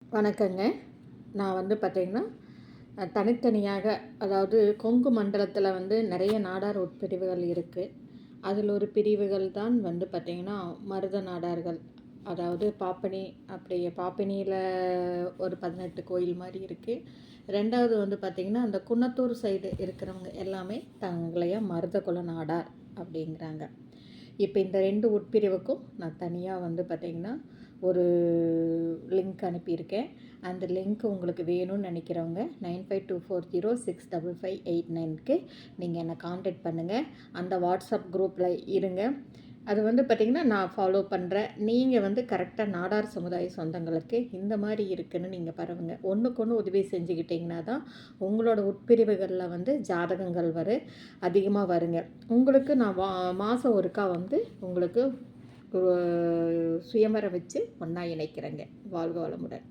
வணக்கங்க. நான் பார்த்தீங்கன்னா, தனித்தனியாக அதாவது கொங்கு மண்டலத்தில நிறைய நாடார் உட்பிரிவுகள் இருக்கு. அதில் ஒரு பிரிவுகள் தான் பார்த்தீங்கன்னா, மருத நாடார்கள். அதாவது பாப்பனி பாப்பனியில ஒரு 18 கோயில் மாரி இருக்கு. 2வது பார்த்தீங்கன்னா, அந்த குன்னத்தூர் சைடு இருக்கிறவங்க எல்லாமே தங்களைய மருத குல நாடார் அப்படிங்கிறாங்க. இப்போ இந்த 2 உட்பிரிவுக்கும் நான் தனியா பார்த்தீங்கன்னா, ஒரு லிங்க் அனுப்பியிருக்கேன். அந்த லிங்க் உங்களுக்கு வேணும்னு நினைக்கிறவங்க 9524065589க்கு நீங்கள் என்னை காண்டாக்ட் பண்ணுங்கள். அந்த வாட்ஸ்அப் குரூப்பில் இருங்க. அது பார்த்திங்கன்னா நான் ஃபாலோ பண்ணுறேன். நீங்கள் கரெக்டாக நாடார் சமுதாய சொந்தங்களுக்கு இந்த மாதிரி இருக்குதுன்னு நீங்கள் பரவுங்க. ஒன்றுக்கு ஒன்று உதவி செஞ்சுக்கிட்டிங்கன்னா தான் உங்களோட உட்பிரிவுகளில் ஜாதகங்கள் அதிகமாக வருங்க. உங்களுக்கு நான் மாதம் ஒருக்கா உங்களுக்கு சுயமரம் வச்சு ஒன்றா இணைக்கிறேங்க. வாழ்க வளமுடன்.